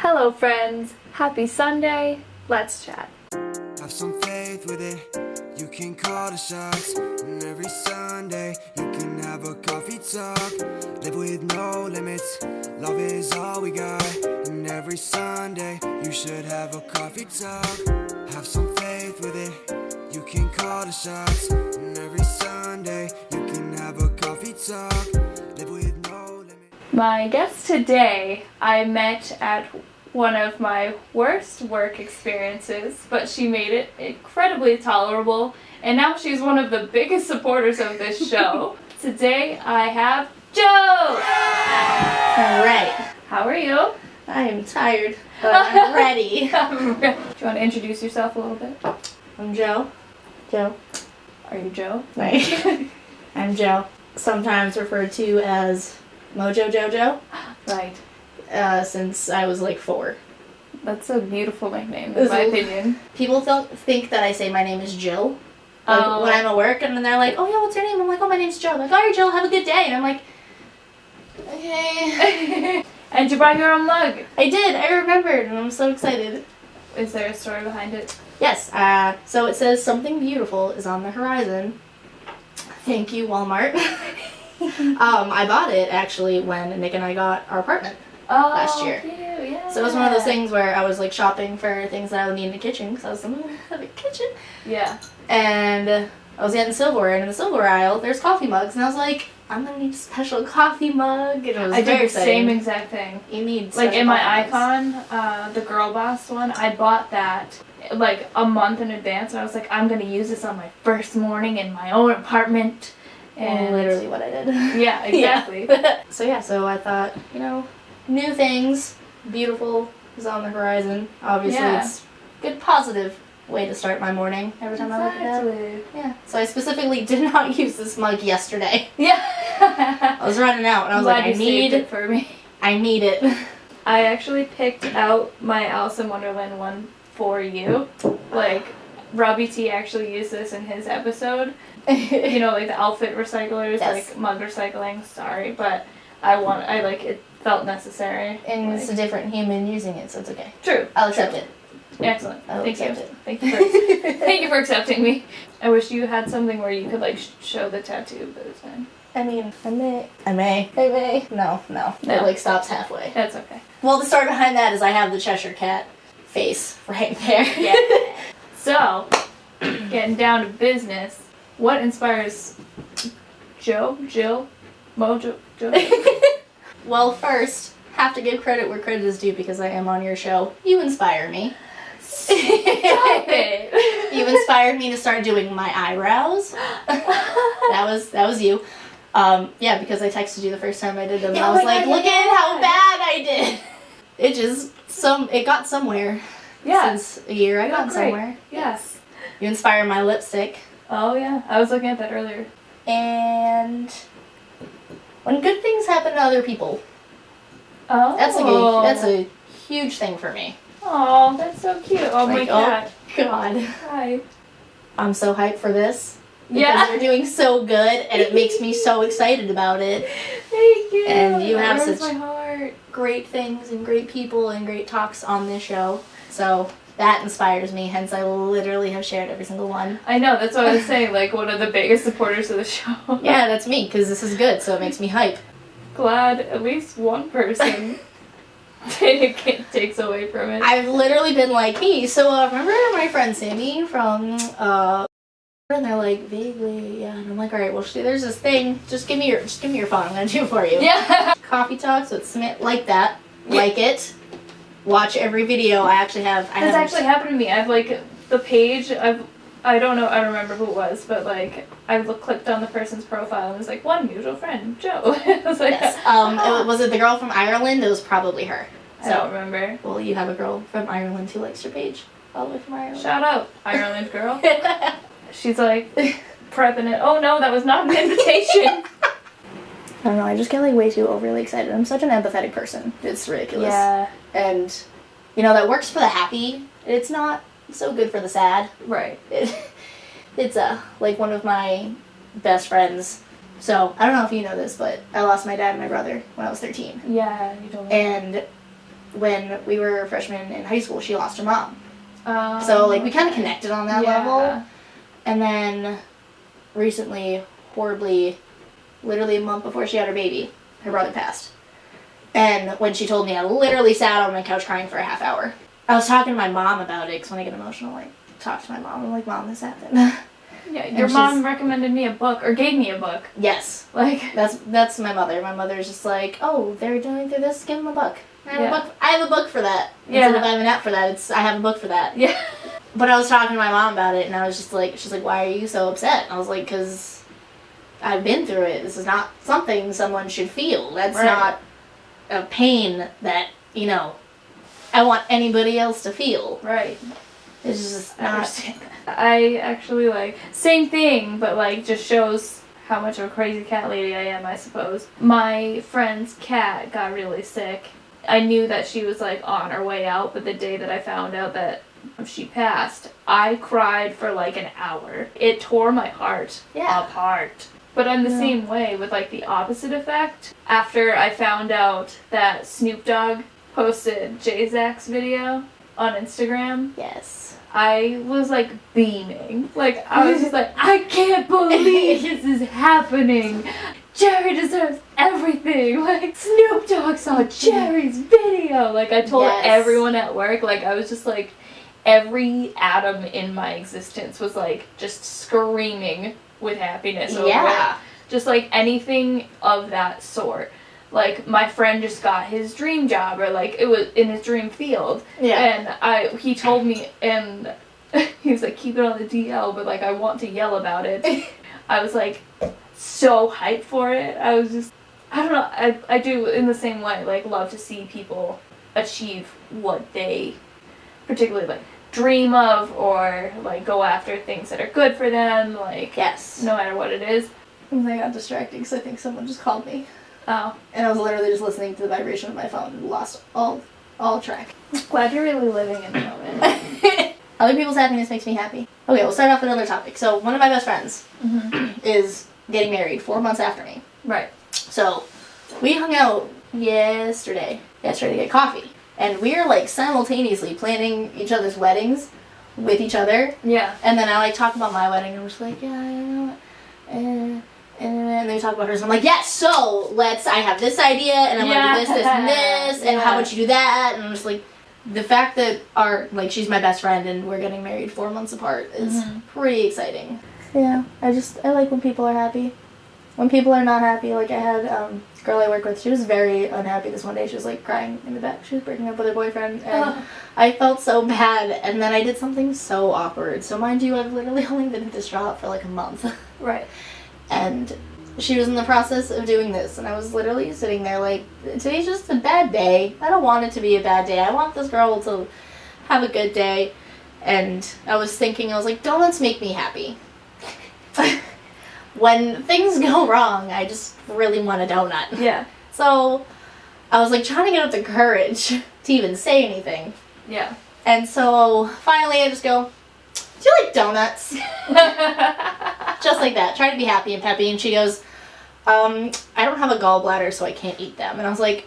Hello friends, happy Sunday, let's chat. Have some faith with it, you can call the shots. And every Sunday, you can have a coffee talk. Live with no limits, love is all we got. And every Sunday, you should have a coffee talk. Have some faith with it, you can call the shots. And every Sunday, you can have a coffee talk. Live with no limits. My guest today, I met at one of my worst work experiences, but she made it incredibly tolerable, and now she's one of the biggest supporters of this show. Today I have Jo! Alright. How are you? I am tired, but I'm ready. Do you want to introduce yourself a little bit? I'm Jo. Jo. Are you Jo? Right. I'm Jo. Sometimes referred to as Mojo Jojo. Right. Since I was like 4. That's a beautiful nickname, in my opinion. People think that I say my name is Jill. Like, when I'm at work, and then they're like, oh yeah, what's your name? I'm like, oh, my name's Jo. I'm like, alright, Jill, have a good day. And I'm like, okay. And you brought your own mug. I did. I remembered, and I'm so excited. Is there a story behind it? Yes. So it says something beautiful is on the horizon. Thank you, Walmart. I bought it actually when Nick and I got our apartment. Last year. Cute, yeah. So it was one of those things where I was like shopping for things that I would need in the kitchen because I was like, I have a kitchen. Yeah. And I was getting silverware, and in the silverware aisle, there's coffee mugs, and I was like, I'm gonna need a special coffee mug. And it was I very did the exciting. same exact thing. You need like in my coffee mugs. icon, the Girl Boss one, I bought that like a month in advance, and I was like, I'm gonna use this on my first morning in my own apartment. And literally what I did. Yeah, exactly. Yeah. So I thought, new things, beautiful is on the horizon. Obviously, it's a good positive way to start my morning every time I look at that. Yeah. So I specifically did not use this mug yesterday. Yeah. I was running out, and I was like, I need it for me. I need it. I actually picked out my Alice in Wonderland one for you. Like, Robbie T actually used this in his episode. Like the outfit recyclers, yes. like mug recycling. Sorry, but it felt necessary. And it's a different human using it, so it's okay. True. I'll accept it. Excellent. Thank you. Thank you for accepting me. I wish you had something where you could like show the tattoo, but it's fine. I mean, I may. No. It like stops halfway. That's okay. Well, the story behind that is I have the Cheshire Cat face right there. Yeah. So, getting down to business. What inspires Jill, Mojo, Jo? Well, first, have to give credit where credit is due because I am on your show. You inspire me. Stop it! You inspired me to start doing my eyebrows. That was you. Yeah, because I texted you the first time I did them. And I was like, look at how bad I did. It got somewhere. Yeah. Since a year, I got somewhere. Yes. You inspired my lipstick. Oh yeah, I was looking at that earlier. And when good things happen to other people, oh, that's a huge thing for me. Oh, that's so cute. Oh my god. Oh god. Hi. I'm so hyped for this. Because you're doing so good, and it makes me so excited about it. Thank you. And you have such such my heart. Great things and great people and great talks on this show. So that inspires me, hence I literally have shared every single one. I know, that's what I was saying, like one of the biggest supporters of the show. Yeah, that's me, because this is good, so it makes me hype. Glad at least one person takes away from it. I've literally been like, hey, so remember my friend Sammy from, and they're like, vaguely, yeah, and I'm like, alright, well, there's this thing, just give me your phone, I'm gonna do it for you. Yeah. Coffee talks with Samantha, like that, like it. Watch every video. That's actually happened to me. I've like the page. I don't remember who it was, but like I clicked on the person's profile and it was like one mutual friend, Jo. I was like, yes. Was it the girl from Ireland? It was probably her. I don't remember. Well, you have a girl from Ireland who likes your page. All the way from Ireland. Shout out, Ireland girl. She's like prepping it. Oh no, that was not an invitation. I don't know, I just get like way too overly excited. I'm such an empathetic person. It's ridiculous. Yeah. And, that works for the happy. It's not so good for the sad. Right. It's like one of my best friends. So, I don't know if you know this, but I lost my dad and my brother when I was 13. Yeah, you told me. And when we were freshmen in high school, she lost her mom. So, like, we kind of connected on that level. And then recently, horribly, literally a month before she had her baby, her brother passed. And when she told me, I literally sat on my couch crying for a half hour. I was talking to my mom about it, because when I get emotional, like, talk to my mom. I'm like, Mom, this happened. Yeah, your mom recommended me a book, or gave me a book. Yes. Like, that's my mother. My mother's just like, oh, they're going through this, give them a book. I have a book for that. Yeah. Instead of I have an app for that, I have a book for that. Yeah. But I was talking to my mom about it, and I was just like, she's like, why are you so upset? And I was like, because I've been through it. This is not something someone should feel. That's not a pain that, you know, I want anybody else to feel. Right. It's just not. I actually, like, same thing, but, like, just shows how much of a crazy cat lady I am, I suppose. My friend's cat got really sick. I knew that she was, like, on her way out, but the day that I found out that she passed, I cried for, like, an hour. It tore my heart apart. But I'm the same way with, like, the opposite effect. After I found out that Snoop Dogg posted J-Zach's video on Instagram. Yes. I was, like, beaming. Like, I was just like, I can't believe this is happening. Jerry deserves everything. Like, Snoop Dogg saw Jerry's video. Like, I told everyone at work. Like, I was just, like, every atom in my existence was, like, just screaming with happiness over it. Just, like, anything of that sort. Like, my friend just got his dream job, or, like, it was in his dream field. Yeah. And he told me, and he was like, keep it on the DL, but, like, I want to yell about it. I was, like, so hyped for it. I was just, I don't know, I do in the same way, like, love to see people achieve what they particularly, like, dream of, or, like, go after things that are good for them, like, no matter what it is. And I got distracted because I think someone just called me. Oh. And I was literally just listening to the vibration of my phone and lost all track. Glad you're really living in the moment. Other people's happiness makes me happy. Okay, we'll start off with another topic. So, one of my best friends is getting married 4 months after me. Right. So, we hung out yesterday to get coffee. And we are, like, simultaneously planning each other's weddings with each other. Yeah. And then I, like, talk about my wedding, and I'm just like, yeah, you know, and then we talk about hers, and I'm like, yes, so I have this idea, and I'm gonna do this, this, and this, and how would you do that? And I'm just like, the fact that she's my best friend, and we're getting married 4 months apart is pretty exciting. Yeah, I like when people are happy. When people are not happy, like I had a girl I work with, she was very unhappy this one day. She was, like, crying in the back. She was breaking up with her boyfriend, and I felt so bad, and then I did something so awkward. So mind you, I've literally only been distraught for, like, a month. Right. And she was in the process of doing this, and I was literally sitting there like, today's just a bad day. I don't want it to be a bad day. I want this girl to have a good day. And I was thinking, I was like, donuts make me happy. When things go wrong, I just really want a donut. Yeah. So I was, like, trying to get up the courage to even say anything. Yeah. And so finally I just go, do you like donuts? Just like that. Try to be happy and peppy. And she goes, I don't have a gallbladder, so I can't eat them. And I was like,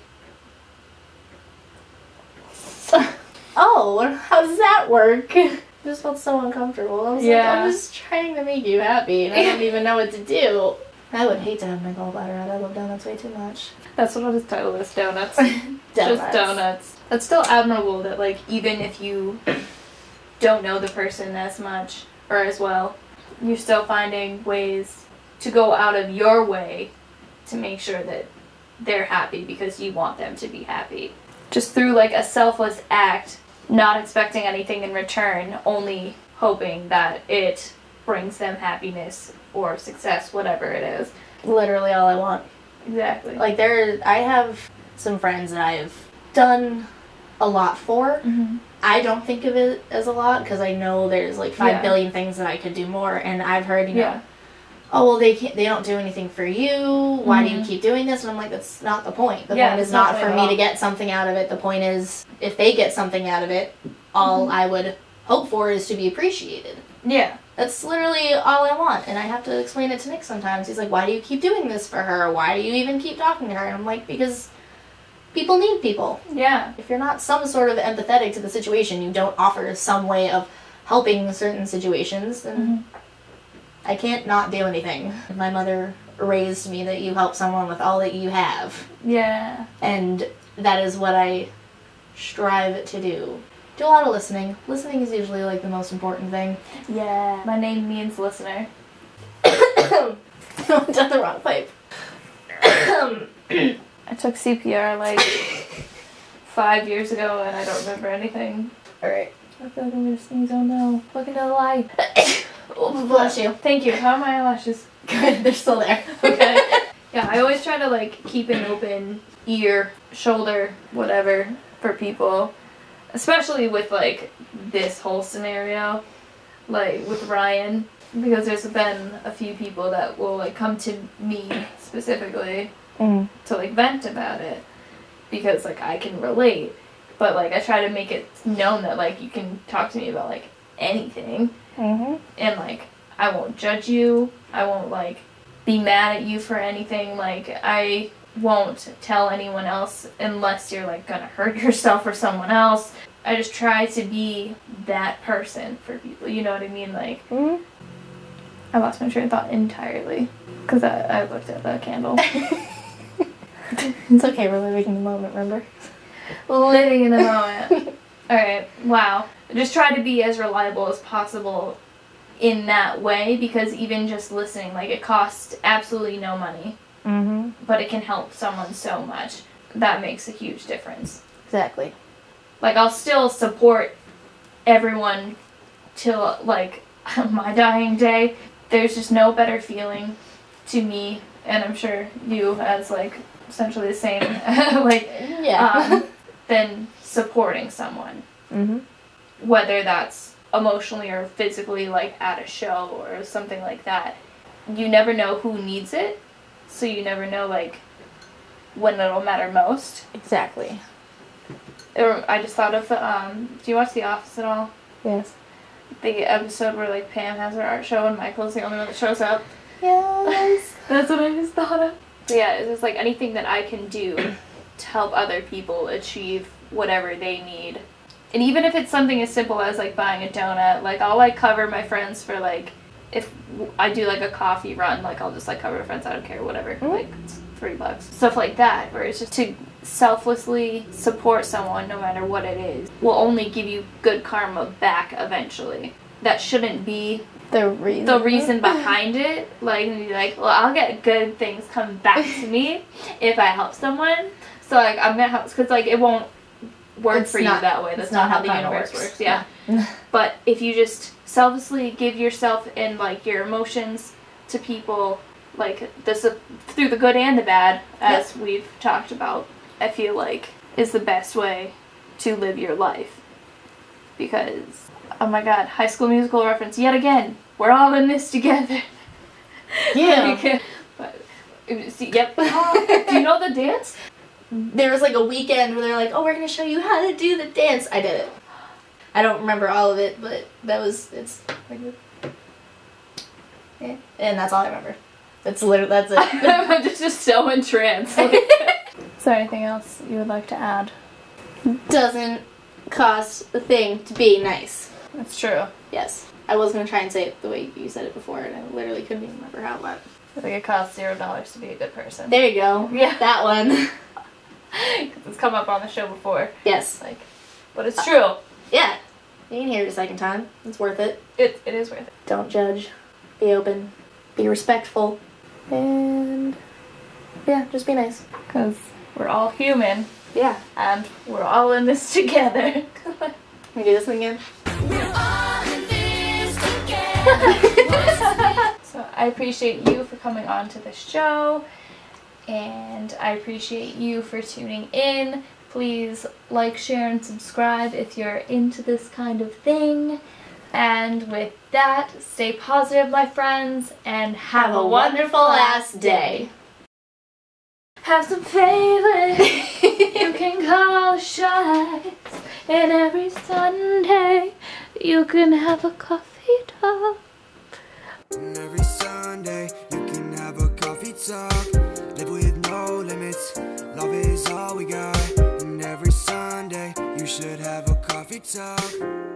oh, how does that work? I just felt so uncomfortable. I was like, I'm just trying to make you happy, and I don't even know what to do. I would hate to have my gallbladder out. I love donuts way too much. That's what his title is, donuts. Just donuts. That's still admirable that, like, even if you don't know the person as much or as well, you're still finding ways to go out of your way to make sure that they're happy because you want them to be happy. Just through, like, a selfless act, not expecting anything in return, only hoping that it brings them happiness or success, whatever it is. Literally all I want. Exactly. Like, I have some friends that I've done a lot for. I don't think of it as a lot because I know there's, like, 5 billion things that I could do more, and I've heard, you know, oh, well, they don't do anything for you. Why do you keep doing this? And I'm like, that's not the point. The point is not for me to get something out of it. The point is, if they get something out of it, all I would hope for is to be appreciated. Yeah. That's literally all I want. And I have to explain it to Nick sometimes. He's like, why do you keep doing this for her? Why do you even keep talking to her? And I'm like, because people need people. Yeah. If you're not some sort of empathetic to the situation, you don't offer some way of helping certain situations, then I can't not do anything. My mother raised me that you help someone with all that you have. Yeah. And that is what I strive to do. Do a lot of listening. Listening is usually like the most important thing. Yeah. My name means listener. I'm down the wrong pipe. I took CPR like 5 years ago and I don't remember anything. Alright. I feel like I'm gonna sneeze. Oh no. Look into the light. Oh, bless you. Thank you. How are my eyelashes? Good, they're still there. Okay. Yeah, I always try to like keep an open ear, shoulder, whatever for people. Especially with like this whole scenario. Like with Ryan. Because there's been a few people that will like come to me specifically to like vent about it. Because like I can relate. But like I try to make it known that like you can talk to me about like anything. And like I won't judge you. I won't like be mad at you for anything. Like I won't tell anyone else unless you're like gonna hurt yourself or someone else. I just try to be that person for people. You know what I mean? Like I lost my train of thought entirely because I looked at the candle. It's okay, we're living in the moment, remember? Living in the moment. Alright, wow. Just try to be as reliable as possible in that way because even just listening, like it costs absolutely no money. But it can help someone so much. That makes a huge difference. Exactly. Like I'll still support everyone till like my dying day. There's just no better feeling to me, and I'm sure you as like essentially the same, like than supporting someone. Whether that's emotionally or physically, like at a show or something like that. You never know who needs it, so you never know like when it'll matter most. Exactly. I just thought of do you watch The Office at all? Yes. The episode where like Pam has her art show and Michael's the only one that shows up. Yes. That's what I just thought of. So yeah, it's just like anything that I can do to help other people achieve whatever they need. And even if it's something as simple as like buying a donut, like I'll like cover my friends for like, if I do like a coffee run, like I'll just like cover my friends, I don't care, whatever, like it's $3. Stuff like that, where it's just to selflessly support someone no matter what it is, will only give you good karma back eventually. That shouldn't be the reason behind it. Like, and be like, well, I'll get good things come back to me if I help someone. So like I'm gonna help, because like it won't work for you that way. That's not how the universe works. Yeah. But if you just selflessly give yourself and like your emotions to people, like this through the good and the bad, as we've talked about, I feel like is the best way to live your life. Because, oh my god, High School Musical reference yet again. We're all in this together. Yeah. But, see, yep. Do you know the dance? There was like a weekend where they're like, oh, we're going to show you how to do the dance. I did it. I don't remember all of it, but it's like, yeah. And that's all I remember. That's literally, that's it. I'm just so entranced. Is there anything else you would like to add? Doesn't cost a thing to be nice. That's true. Yes. I was going to try and say it the way you said it before, and I literally couldn't even remember how it went. I think it costs $0 to be a good person. There you go. Yeah. That one. Because it's come up on the show before. Yes. Like, but it's true. Yeah. You can hear it a second time. It's worth it. It is worth it. Don't judge. Be open. Be respectful. And yeah, just be nice. Because we're all human. Yeah. And we're all in this together. Can we do this one again? We're all in this together. So I appreciate you for coming on to the show. And I appreciate you for tuning in. Please like, share, and subscribe if you're into this kind of thing. And with that, stay positive, my friends, and have a wonderful ass day. Have some faith, you can call the shots, and every Sunday you can have a coffee talk. And every Sunday you can have a coffee talk. Live with no limits. Love is is all we got. And every Sunday, you should have a coffee talk.